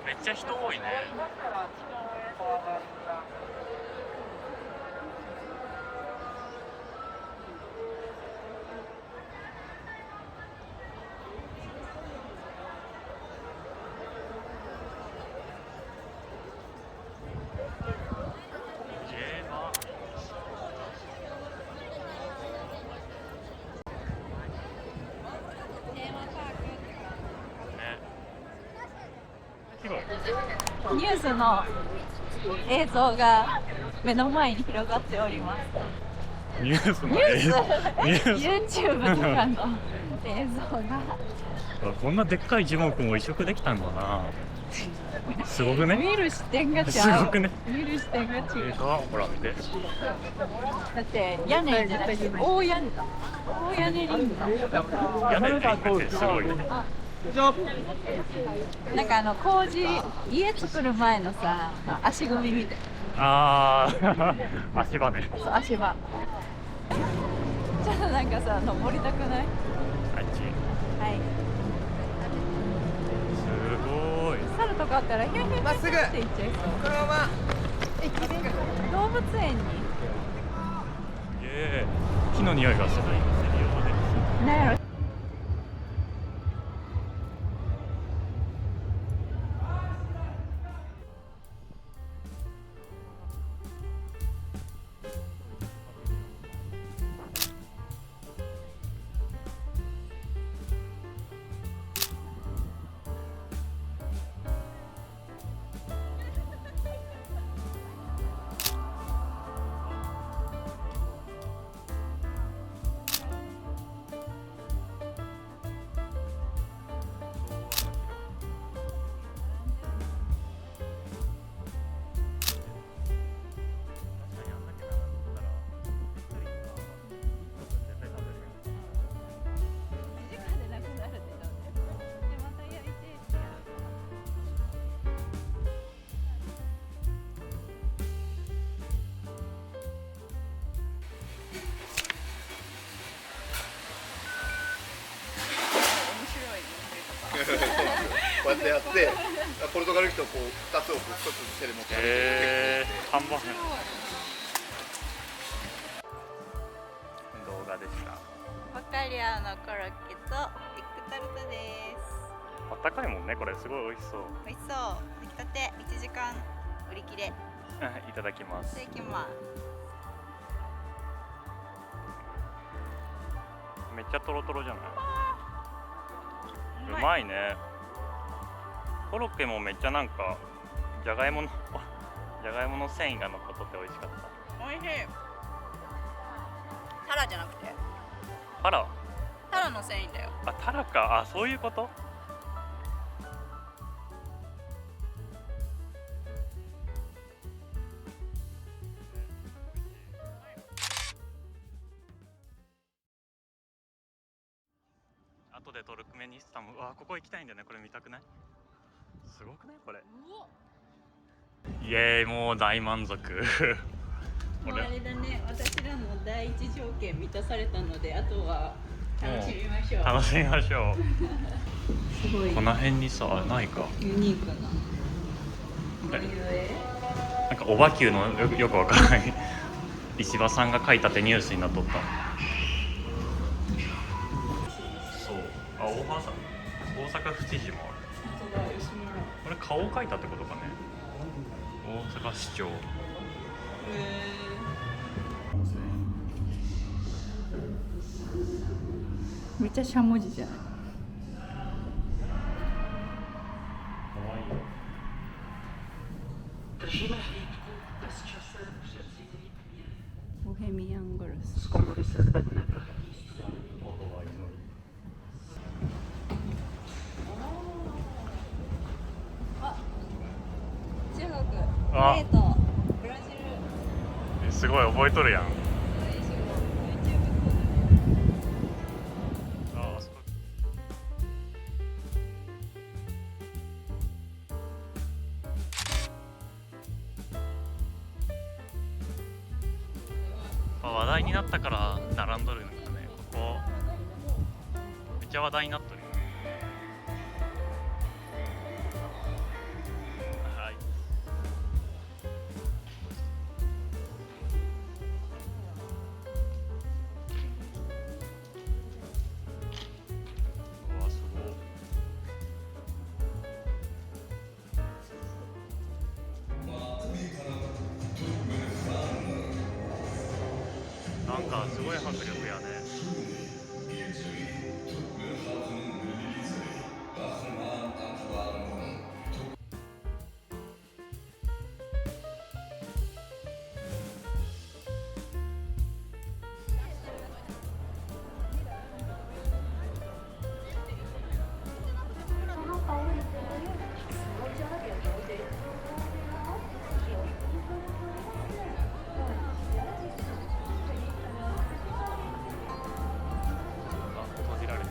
めっちゃ人多いね。ニュースの映像が目の前に広がっております。ニュースの映像YouTube とかの映像がこんなでっかい樹木も移植できたんだな。すごくね。見る視点が違う。すごくね。見る視点が違う。ほら見て。だって屋根じゃなくて大屋根だ。大屋根リングだ。屋根ってすごいね。なんか工事家作る前のさ足組みみたいああ足場ね。な。足場ちょっとなんかさ登りたくない？あっち。はい。すごい。猿とかあったらヒュンヒュンヒュンまっすぐって行っちゃいそう。このまま動物園に木の匂いがする。なんやろ。こうやってやってポルトガル人をこう2つをこう1つ手で持って看板動画でした。バカリアのコロッケとエッグタルトです。あったかいもんね、これすごい美味しそう。美味しそう。出来たて1時間売り切れ。いただきます。いただきます。めっちゃトロトロじゃない？うまいね。コロッケもめっちゃなんかじゃがいもの繊維が残っとって美味しかった。美味しい。タラじゃなくてタラの繊維だよ。あ、タラか。あ、そういうこと。後でトルクメニスタンも、ここ行きたいんだよね。これ見たくない？すごくないこれ？イエーイ、もう大満足。もうあれだね、私らの第一条件満たされたので、あとは楽しみましょう。楽しみましょう。すごいこの辺にさ、ないか。ユニークな。なんかおばきゅうのよくわからない石破さんが書いたってニュースになっとった。そう。あ、大阪府知事もある。これ顔を描いたってことかね。大阪市長。めっちゃしゃもじじゃない。かわいい。ゲートブラジルすごい覚えとるやん。話題になったから並んどるんだね。ここめっちゃ話題になっとるよ。はい。うわすごい。なんかすごい迫力やね。閉じられた。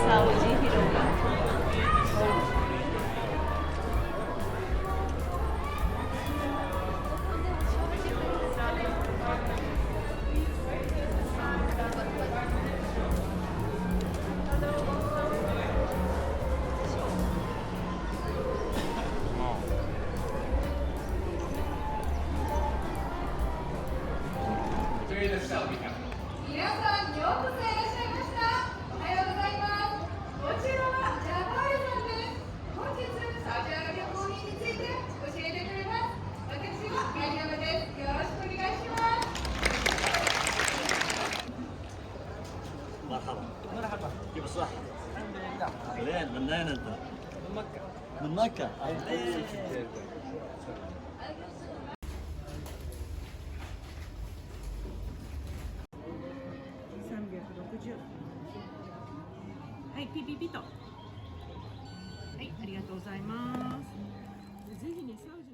サウジ広場皆さん、ようこそいらっしゃいました。おはようございます。こちらはジャパールさんです。本日、サウジアラビア公認について教えてくれます。私はマリアムです。よろしくお願いします。مرحبا مرحبا كيف الصحة؟ الحمد لله. زين من أين أنت؟ من مكة. من مكة؟360はい、ピピピとはい、ありがとうございますぜひね、サウジ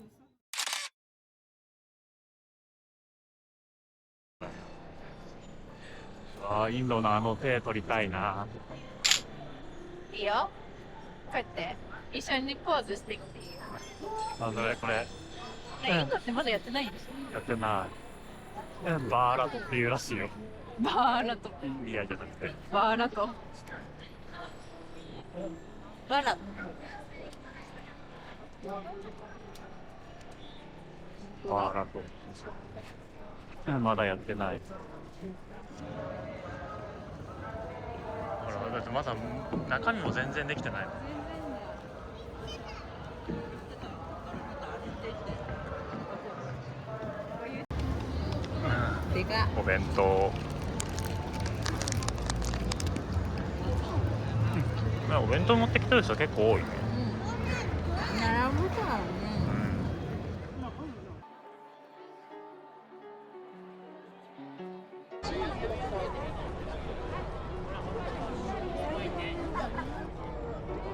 のインドのあの手取りたいな。いいよ、こうやって一緒にポーズしてきていいよ。あ、それこれインドってまだやってないんでしやってない。バーラトっていうらしいよ。ょ。バーラトインディアじゃなくて。バーラトバラバーラト。まだやってない。ほら、だってまだ中身も全然できてないもん。でかお弁当。お弁当持ってきてる人結構多いね。並ぶからね。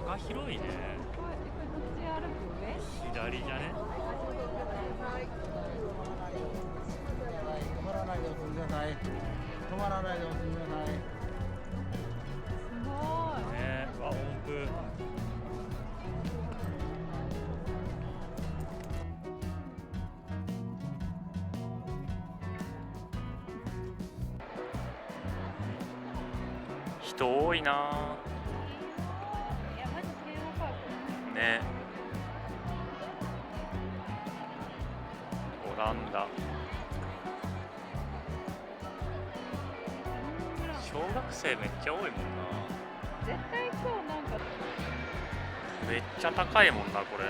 他広いね。左じゃね。止まらないでお進みください。止まらないでお進みください。ね、音符。人多いな。ね。オランダ。小学生めっちゃ多いもんな。絶対そう、なんかめっちゃ高いもんなこれ。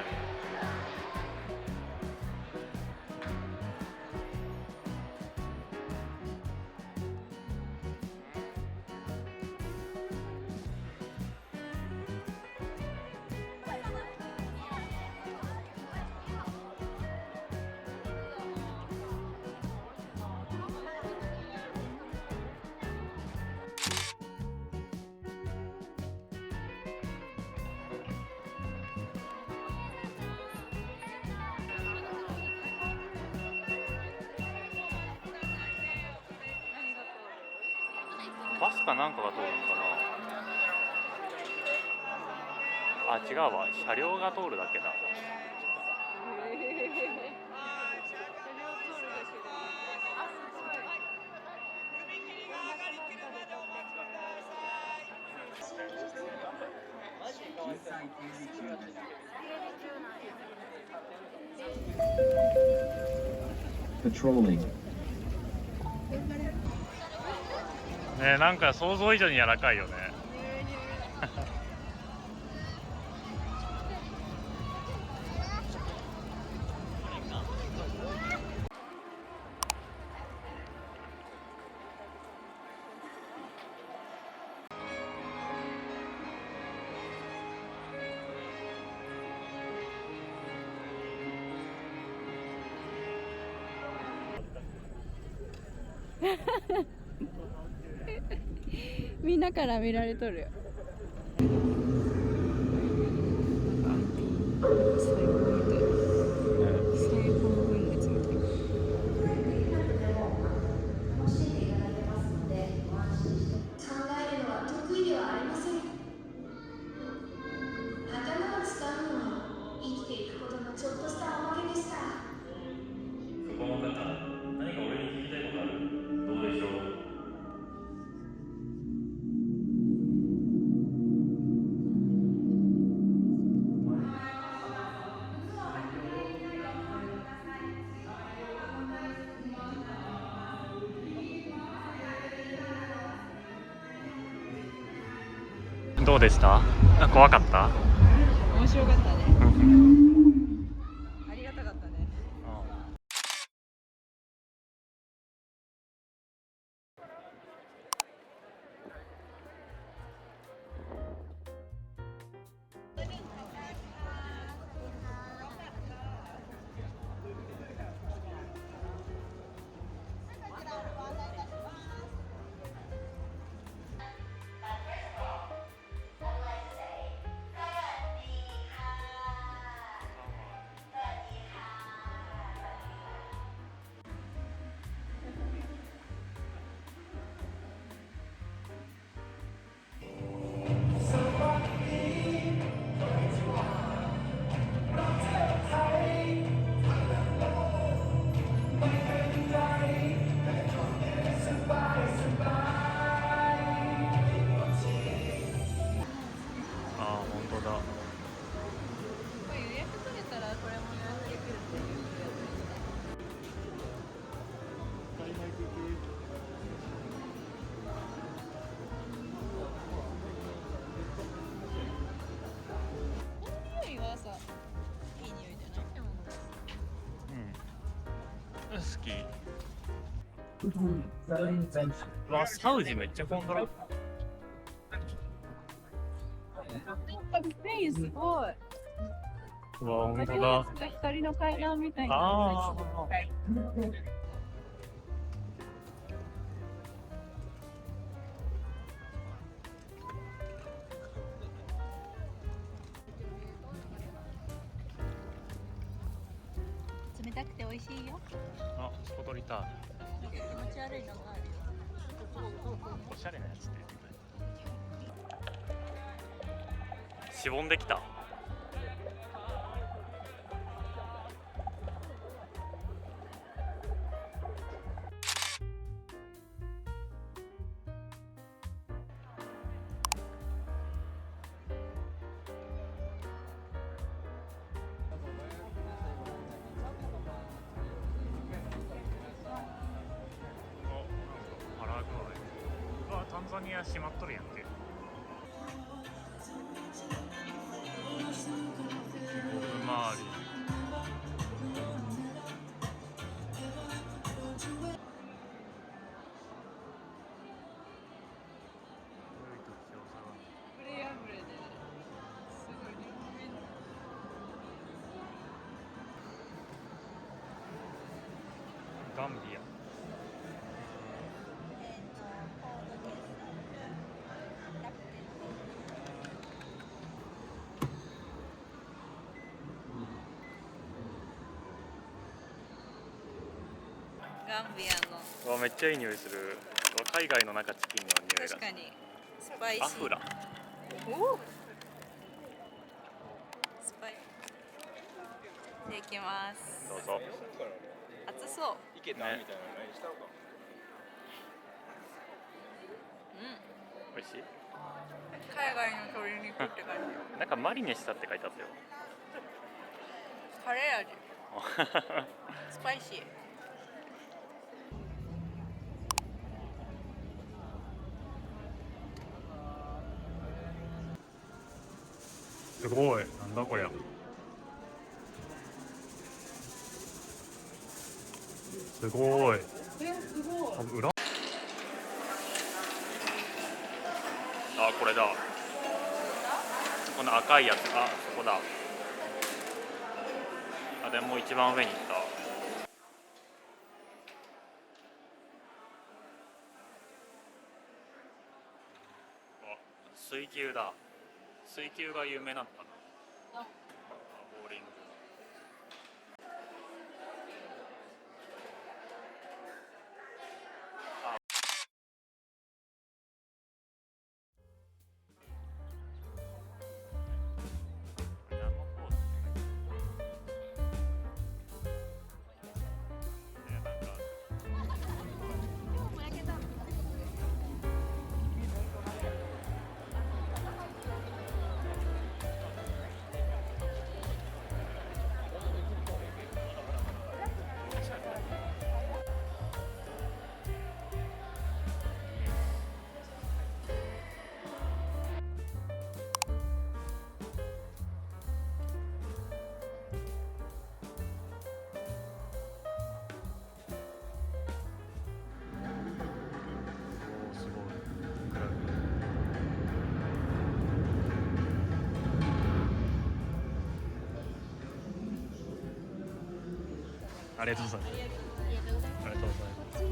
バスかなんかが通るのかな。あ、違うわ、車両が通るだけだ。Patrolling. ね、なんか想像以上に柔らかいよね。みんなから見られとるよ。この方、何か俺に聞きたいことある？どうでしょう？どうでした？怖かった？面白かったね。ありがたかったね。ああ、本当だ。これ予約取れたらこれも予約できるっていうやつですね。この匂いはさ、いい匂いじゃない？うん。好き。うわ、サウジめっちゃ混んだろ。スペインすごい。うわ、本当だ。光の階段みたいな。ああ。冷たくて美味しいよ。あ、そこ取りたい。気持ち悪いのがあるよ。おしゃれなやつってしぼんできた。パラグアイ。うわ、タンザニア閉まっとるやんけ。ボブマーリー。プレイアブレで、すごい日本面。ガンビア。ガンビアのうわ、めっちゃいい匂いする。海外のなんかチキンの匂いが確かにスパイシー。アフラ。おお。スパイ。できます。どうぞ。熱そう。いけたみたいなのしたのか。美味しい。海外の鶏肉って感じ。なんかマリネしたって書いてあったよ。カレー味。スパイシー。すごい。なんだこりゃ。すごい。裏。あ、これだ。この赤いやつ。あ、そこだ。あ、でも一番上に行った。あ、水球だ。水球が有名なのかな。ボーリング。ありがとうございます。ありがとうございます。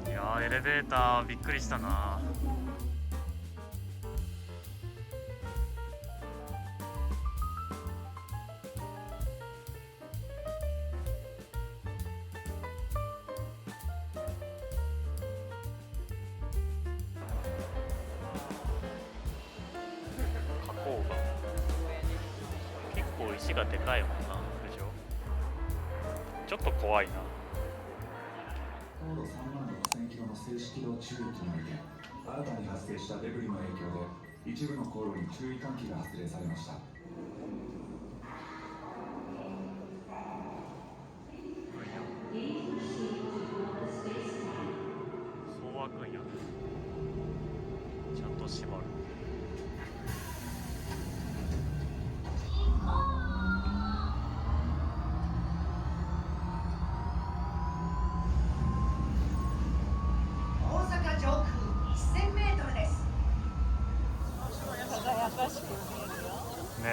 いやー、エレベーターびっくりしたな。結構石がでかいもんな、でしょ。ちょっと怖いな。高度3万5000キロの静止軌道中域において新たに発生したデブリの影響で一部の航路に注意喚起が発令されました。そう開くんや。ちゃんと閉まる。大阪上空1000メートルです。輝かしく見えるよ。ね。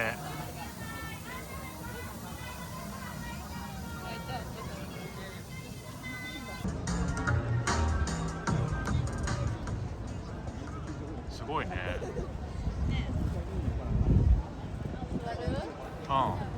すごいね。座る？うん。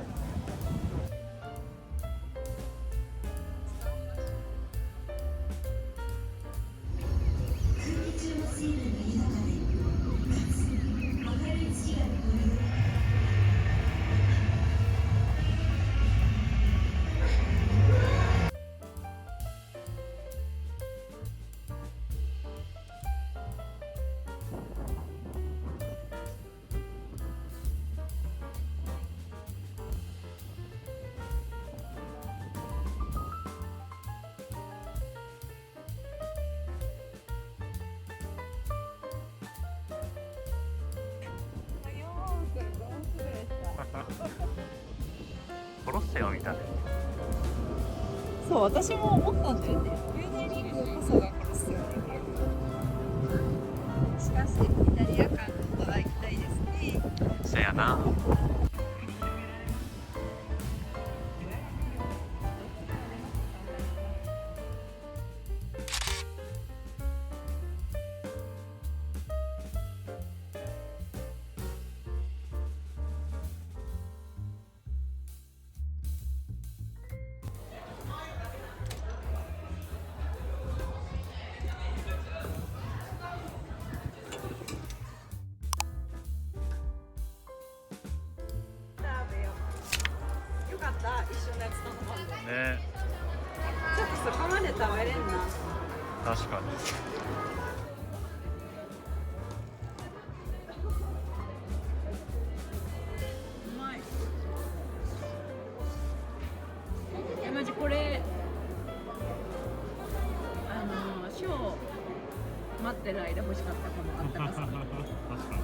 コロッセオみたい。そう、私も思ったんだよね。ユーネリングこそがコロッセオに見える。しかし、イタリア感は行きたいですね。せやな。ね、ちょっとそこまで食べれんな。確かに。うまい。マジこれショー待ってる間欲しかったかも。あったかさ。確かに。